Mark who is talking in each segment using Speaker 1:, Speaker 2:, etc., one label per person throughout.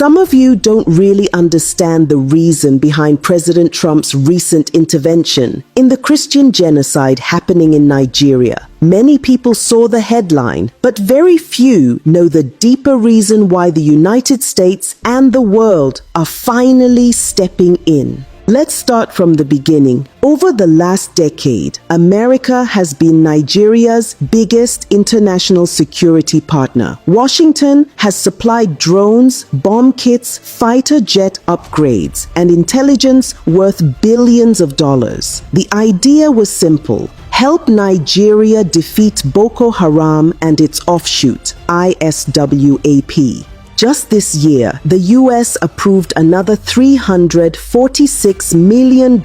Speaker 1: Some of you don't really understand the reason behind President Trump's recent intervention in the Christian genocide happening in Nigeria. Many people saw the headline, but very few know the deeper reason why the United States and the world are finally stepping in. Let's start from the beginning. Over the last decade, America has been Nigeria's biggest international security partner. Washington has supplied drones, bomb kits, fighter jet upgrades, and intelligence worth billions of dollars. The idea was simple: help Nigeria defeat Boko Haram and its offshoot, ISWAP. Just this year, the US approved another $346 million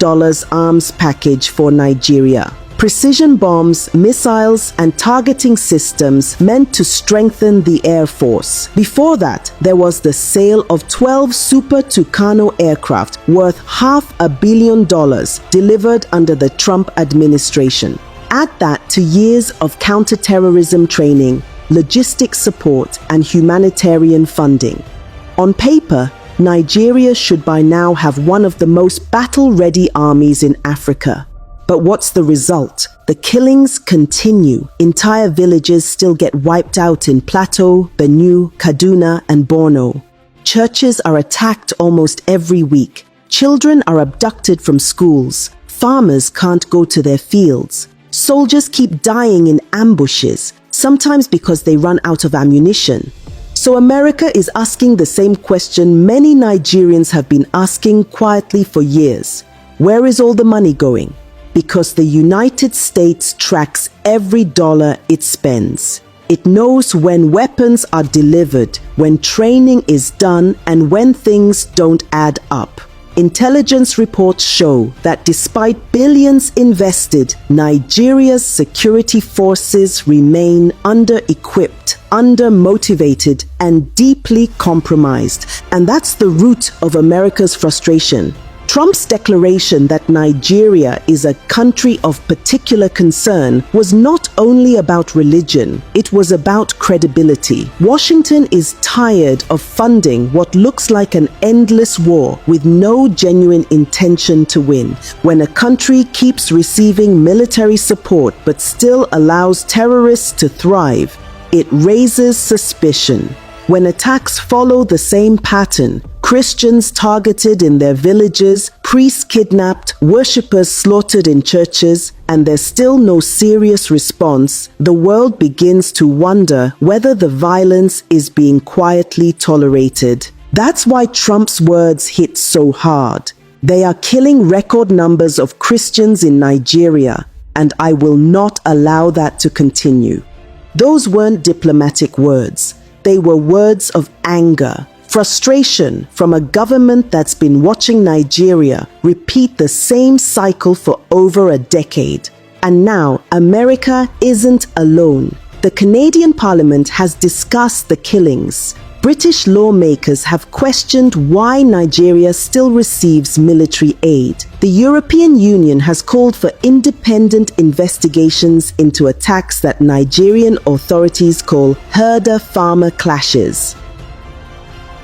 Speaker 1: arms package for Nigeria. Precision bombs, missiles, and targeting systems meant to strengthen the Air Force. Before that, there was the sale of 12 Super Tucano aircraft worth $500 million delivered under the Trump administration. Add that to years of counterterrorism training, logistics support, and humanitarian funding. On paper, Nigeria should by now have one of the most battle-ready armies in Africa. But what's the result? The killings continue. Entire villages still get wiped out in Plateau, Benue, Kaduna, and Borno. Churches are attacked almost every week. Children are abducted from schools. Farmers can't go to their fields. Soldiers keep dying in ambushes, sometimes because they run out of ammunition. So America is asking the same question many Nigerians have been asking quietly for years. Where is all the money going? Because the United States tracks every dollar it spends. It knows when weapons are delivered, when training is done, and when things don't add up. Intelligence reports show that despite billions invested, Nigeria's security forces remain under-equipped, under-motivated, and deeply compromised. And that's the root of America's frustration. Trump's declaration that Nigeria is a country of particular concern was not only about religion, it was about credibility. Washington is tired of funding what looks like an endless war with no genuine intention to win. When a country keeps receiving military support but still allows terrorists to thrive, it raises suspicion. When attacks follow the same pattern, Christians targeted in their villages, priests kidnapped, worshippers slaughtered in churches, and there's still no serious response, the world begins to wonder whether the violence is being quietly tolerated. That's why Trump's words hit so hard. They are killing record numbers of Christians in Nigeria, and I will not allow that to continue. Those weren't diplomatic words. They were words of anger, frustration from a government that's been watching Nigeria repeat the same cycle for over a decade. And now, America isn't alone. The Canadian Parliament has discussed the killings. British lawmakers have questioned why Nigeria still receives military aid. The European Union has called for independent investigations into attacks that Nigerian authorities call herder-farmer clashes.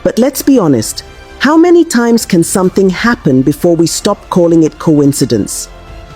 Speaker 1: But let's be honest, how many times can something happen before we stop calling it coincidence?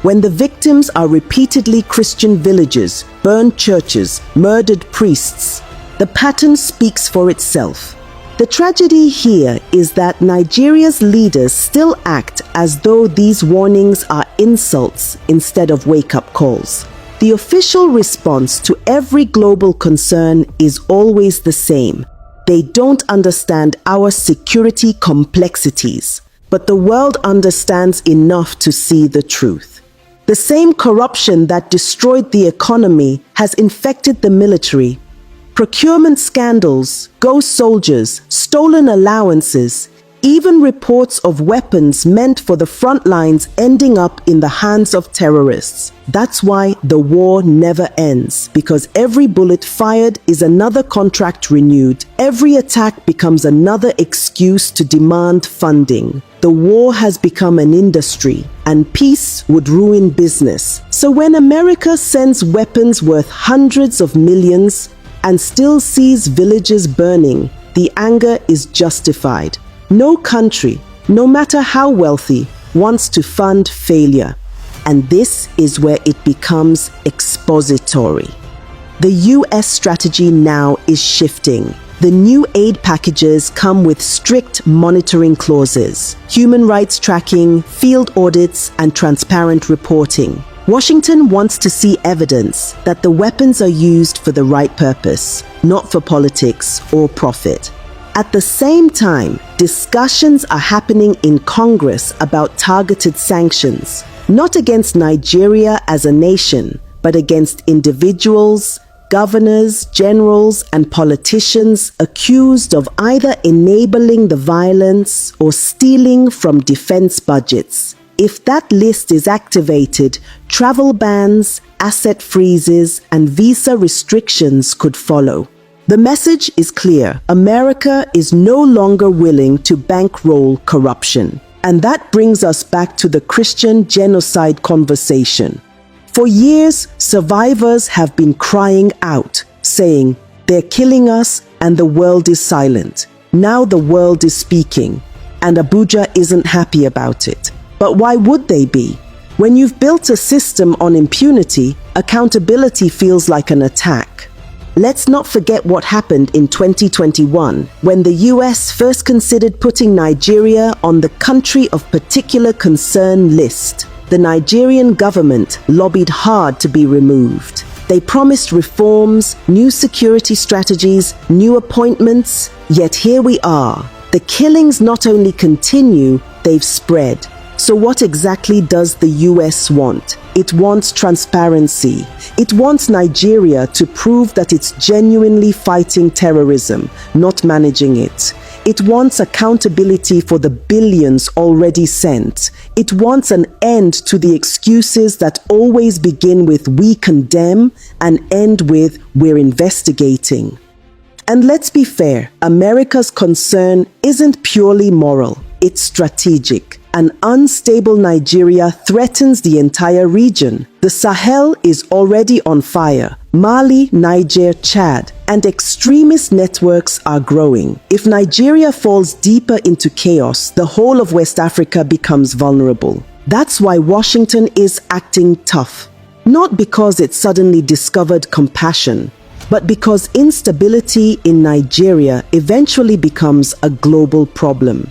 Speaker 1: When the victims are repeatedly Christian villages, burned churches, murdered priests, the pattern speaks for itself. The tragedy here is that Nigeria's leaders still act as though these warnings are insults instead of wake-up calls. The official response to every global concern is always the same. They don't understand our security complexities, but the world understands enough to see the truth. The same corruption that destroyed the economy has infected the military. Procurement scandals, ghost soldiers, stolen allowances, even reports of weapons meant for the front lines ending up in the hands of terrorists. That's why the war never ends, because every bullet fired is another contract renewed. Every attack becomes another excuse to demand funding. The war has become an industry, and peace would ruin business. So when America sends weapons worth hundreds of millions and still sees villages burning, The anger is justified. No country, no matter how wealthy, wants to fund failure. And this is where it becomes expository. The US strategy now is shifting. The new aid packages come with strict monitoring clauses, human rights tracking, field audits, and transparent reporting. Washington wants to see evidence that the weapons are used for the right purpose, not for politics or profit. At the same time, discussions are happening in Congress about targeted sanctions, not against Nigeria as a nation, but against individuals, governors, generals, and politicians accused of either enabling the violence or stealing from defense budgets. If that list is activated, travel bans, asset freezes, and visa restrictions could follow. The message is clear. America is no longer willing to bankroll corruption. And that brings us back to the Christian genocide conversation. For years, survivors have been crying out, saying, "They're killing us and the world is silent." Now the world is speaking, and Abuja isn't happy about it. But why would they be? When you've built a system on impunity, accountability feels like an attack. Let's not forget what happened in 2021, when the US first considered putting Nigeria on the country of particular concern list. The Nigerian government lobbied hard to be removed. They promised reforms, new security strategies, new appointments, yet here we are. The killings not only continue, they've spread. So what exactly does the US want? It wants transparency. It wants Nigeria to prove that it's genuinely fighting terrorism, not managing it. It wants accountability for the billions already sent. It wants an end to the excuses that always begin with "we condemn" and end with "we're investigating." And let's be fair, America's concern isn't purely moral, it's strategic. An unstable Nigeria threatens the entire region. The Sahel is already on fire. Mali, Niger, Chad, and extremist networks are growing. If Nigeria falls deeper into chaos, the whole of West Africa becomes vulnerable. That's why Washington is acting tough. Not because it suddenly discovered compassion, but because instability in Nigeria eventually becomes a global problem.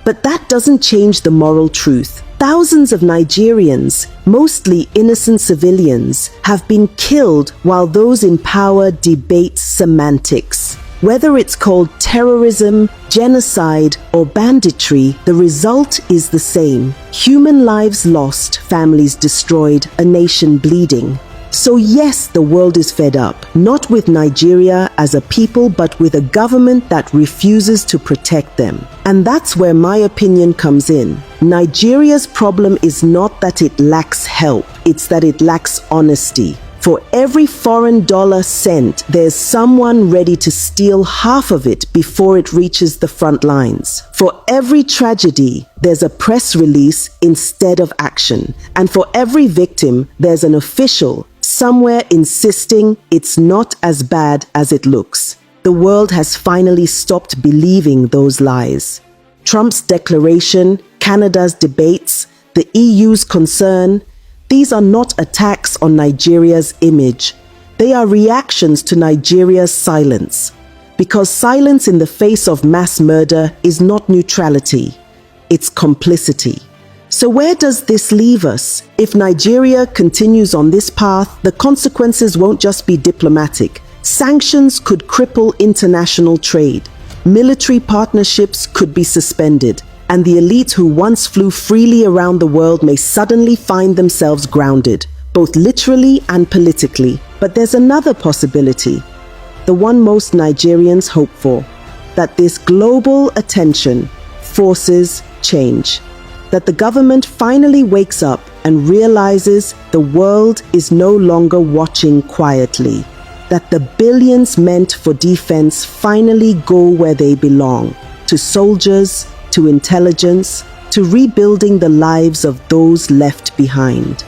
Speaker 1: But that doesn't change the moral truth. Thousands of Nigerians, mostly innocent civilians, have been killed while those in power debate semantics. Whether it's called terrorism, genocide, or banditry, the result is the same. Human lives lost, families destroyed, a nation bleeding. So yes, the world is fed up, not with Nigeria as a people, but with a government that refuses to protect them. And that's where my opinion comes in. Nigeria's problem is not that it lacks help, it's that it lacks honesty. For every foreign dollar sent, there's someone ready to steal half of it before it reaches the front lines. For every tragedy, there's a press release instead of action. And for every victim, there's an official somewhere insisting it's not as bad as it looks. The world has finally stopped believing those lies. Trump's declaration, Canada's debates, the EU's concern, these are not attacks on Nigeria's image. They are reactions to Nigeria's silence. Because silence in the face of mass murder is not neutrality, it's complicity. So where does this leave us? If Nigeria continues on this path, the consequences won't just be diplomatic. Sanctions could cripple international trade. Military partnerships could be suspended. And the elite who once flew freely around the world may suddenly find themselves grounded, both literally and politically. But there's another possibility, the one most Nigerians hope for, that this global attention forces change. That the government finally wakes up and realizes the world is no longer watching quietly. That the billions meant for defense finally go where they belong, to soldiers, to intelligence, to rebuilding the lives of those left behind.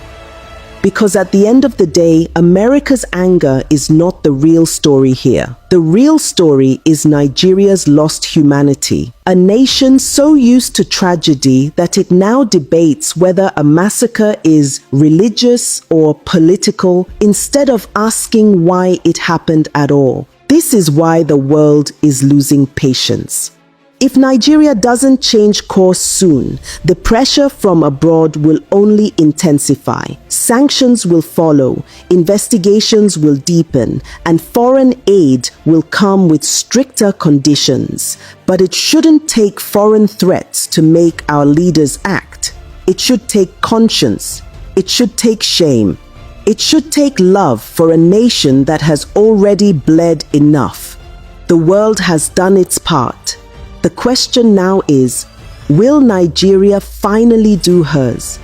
Speaker 1: Because at the end of the day, America's anger is not the real story here. The real story is Nigeria's lost humanity, a nation so used to tragedy that it now debates whether a massacre is religious or political instead of asking why it happened at all. This is why the world is losing patience. If Nigeria doesn't change course soon, the pressure from abroad will only intensify. Sanctions will follow, investigations will deepen, and foreign aid will come with stricter conditions. But it shouldn't take foreign threats to make our leaders act. It should take conscience. It should take shame. It should take love for a nation that has already bled enough. The world has done its part. The question now is, will Nigeria finally do hers?